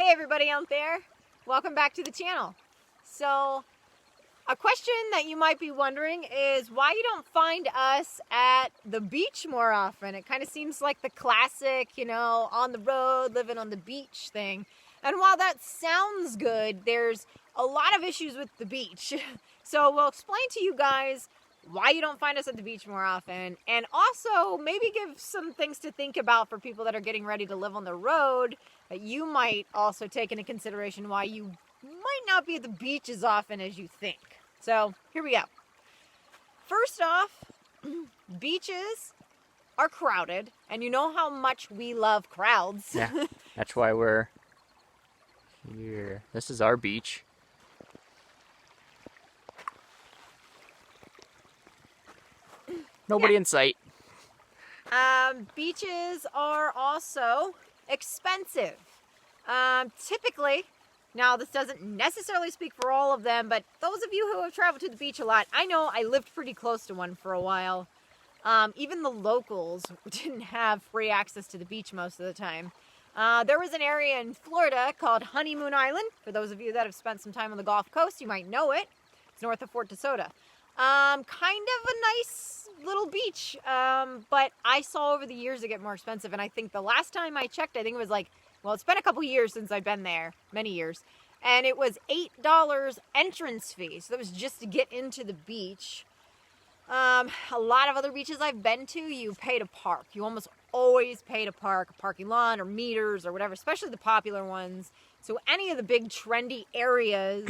Hey everybody out there, welcome back to the channel. So, a question that you might be wondering is why you don't find us at the beach more often. It kind of seems like the classic, on the road, living on the beach thing. And while that sounds good, there's a lot of issues with the beach. So we'll explain to you guys why you don't find us at the beach more often, and also maybe give some things to think about for people that are getting ready to live on the road that you might also take into consideration why you might not be at the beach as often as you think. So here we go. First off, beaches are crowded, and you know how much we love crowds. Yeah, that's why we're here. This is our beach. Nobody in sight. Beaches are also expensive. Typically, now this doesn't necessarily speak for all of them, but those of you who have traveled to the beach a lot, I know I lived pretty close to one for a while. Even the locals didn't have free access to the beach most of the time. There was an area in Florida called Honeymoon Island. For those of you that have spent some time on the Gulf Coast, you might know it. It's north of Fort DeSoto. Kind of a nice little beach, but I saw over the years it get more expensive, and I think the last time I checked, I think it was it's been a couple years since I've been there, many years, and it was $8 entrance fee, so that was just to get into the beach. A lot of other beaches I've been to, you pay to park. You almost always pay to park, a parking lot or meters or whatever, especially the popular ones. So any of the big trendy areas,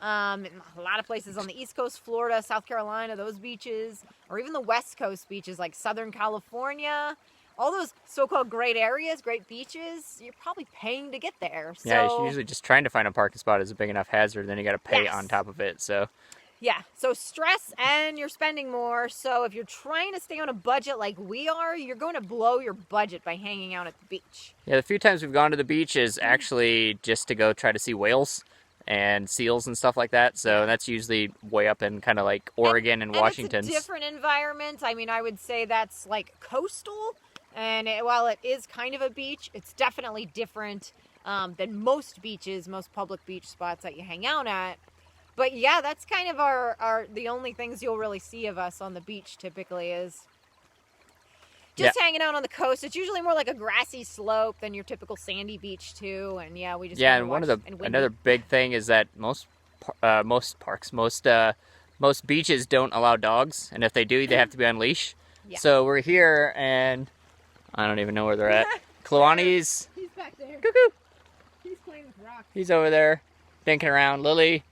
a lot of places on the East Coast, Florida, South Carolina, those beaches, or even the West Coast beaches like Southern California, all those so-called great areas, great beaches, you're probably paying to get there. So, Yeah, usually just trying to find a parking spot is a big enough hazard, then you got to pay on top of it. So yeah, so stress and you're spending more. So if you're trying to stay on a budget like we are, you're going to blow your budget by hanging out at the beach. yeah, the few times we've gone to the beach is actually just to go try to see whales and seals and stuff like that. So that's usually way up in kind of like Oregon and Washington. It's a different environment. I mean, I would say that's like coastal. And while it is kind of a beach, it's definitely different than most beaches, most public beach spots that you hang out at. But yeah, that's kind of the only things you'll really see of us on the beach typically is just hanging out on the coast. It's usually more like a grassy slope than your typical sandy beach too. And yeah, we just and another big thing is that most beaches don't allow dogs, and if they do, they have to be on leash. Yeah. So we're here, and I don't even know where they're at. Kalani's. He's back there. Cuckoo. He's playing with rocks. He's over there, dinking around. Lily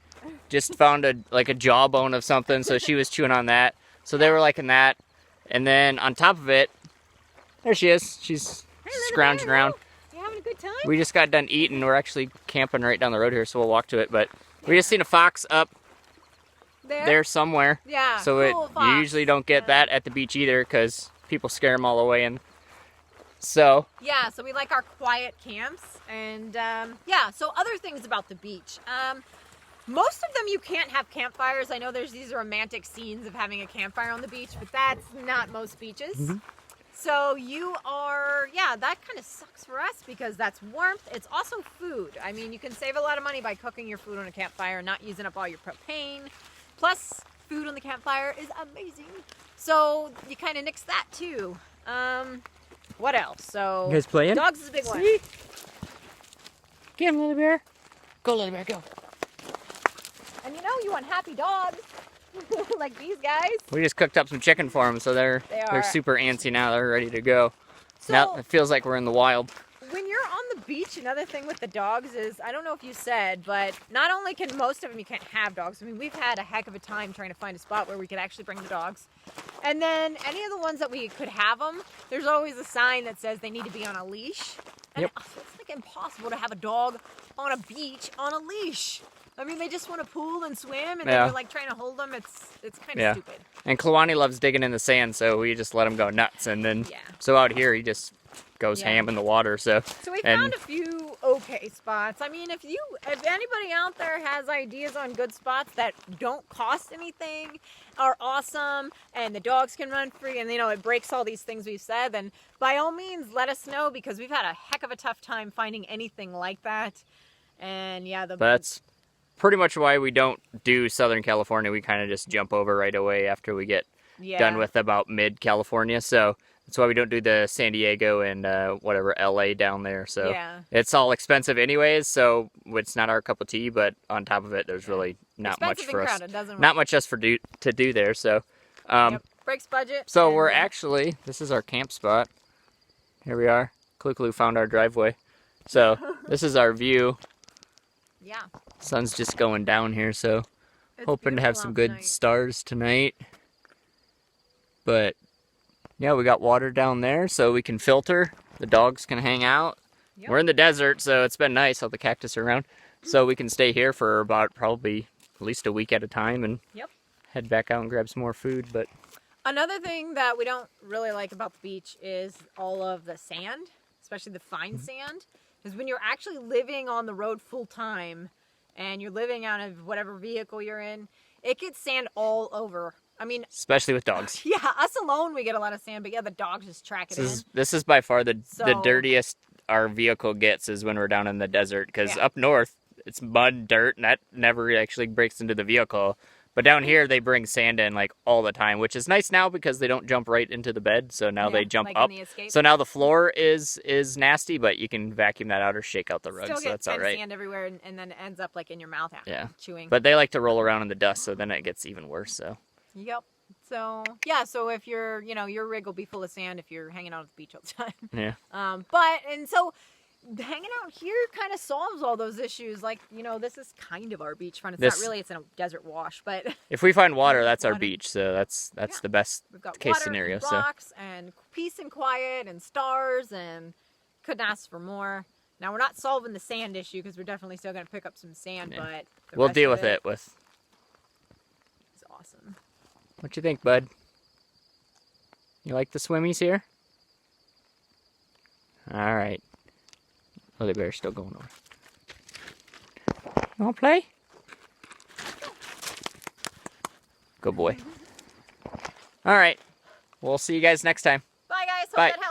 just found a jawbone of something, so she was chewing on that. So they were liking that, and then on top of it, there she is. She's scrounging around. You having a good time? We just got done eating. We're actually camping right down the road here, so we'll walk to it. But we just seen a fox up there somewhere. Yeah. So you usually don't get that at the beach either, because people scare them all away. And so yeah, so we like our quiet camps, and so other things about the beach. Most of them you can't have campfires. I know there's these romantic scenes of having a campfire on the beach, but that's not most beaches. Mm-hmm. So that kind of sucks for us because that's warmth. It's also food. I mean, you can save a lot of money by cooking your food on a campfire, not using up all your propane. Plus, food on the campfire is amazing. So you kind of nix that too. What else? So you guys playing? Dogs is a big one. Get him, little bear. Go, little bear, go. And you want happy dogs. Like these guys. We just cooked up some chicken for them, so they're super antsy now. They're ready to go. So, now it feels like we're in the wild. When you're on the beach, another thing with the dogs is, I don't know if you said, but not only can most of them, you can't have dogs. I mean, we've had a heck of a time trying to find a spot where we could actually bring the dogs. And then any of the ones that we could have them, there's always a sign that says they need to be on a leash. And it's like impossible to have a dog on a beach on a leash. I mean, they just want to pool and swim, and then you're like trying to hold them. It's kind of stupid. And Kalani loves digging in the sand, so we just let him go nuts. And then, so out here, he just goes Yeah. ham in the water. So we and- found a few okay spots. I mean, if anybody out there has ideas on good spots that don't cost anything, are awesome, and the dogs can run free, and it breaks all these things we've said, then by all means let us know, because we've had a heck of a tough time finding anything like that. And yeah, that's pretty much why we don't do Southern California. We kind of just jump over right away after we get done with about mid-California. So that's why we don't do the San Diego and whatever LA down there. So it's all expensive anyways, so it's not our cup of tea, but on top of it, there's really not much for us. Not much else to do there. So breaks budget. So we're actually, this is our camp spot. Here we are. Clue found our driveway. So this is our view. Yeah. Sun's just going down here, so hoping to have some good stars tonight. But yeah, we got water down there so we can filter. The dogs can hang out. We're in the desert, so it's been nice, all the cactus are around. So we can stay here for about probably at least a week at a time and head back out and grab some more food. But another thing that we don't really like about the beach is all of the sand, especially the fine sand. Because when you're actually living on the road full time and you're living out of whatever vehicle you're in, it gets sand all over. I mean, especially with dogs. Yeah, us alone we get a lot of sand, but yeah, the dogs just track it in. This is by far the dirtiest our vehicle gets is when we're down in the desert, because up north it's mud, dirt, and that never actually breaks into the vehicle. But down here they bring sand in like all the time, which is nice now because they don't jump right into the bed, so now they jump up. So now the floor is nasty, but you can vacuum that out or shake out the rug, so that's all right. Sand everywhere, and then it ends up like in your mouth after chewing. But they like to roll around in the dust, so then it gets even worse. So. Yep. So yeah, so if you're, your rig will be full of sand if you're hanging out at the beach all the time. Yeah. So hanging out here kind of solves all those issues. Like, this is kind of our beachfront. It's not really, it's in a desert wash, but if we find water, that's our beach. So that's the best case scenario. We've got rocks and peace and quiet and stars, and couldn't ask for more. Now we're not solving the sand issue because we're definitely still going to pick up some sand, but we'll deal with it. It's awesome. What you think, bud? You like the swimmies here? All right. Oh, the bear's still going on. You want to play? Good boy. All right. We'll see you guys next time. Bye, guys. Hope Bye. that helped.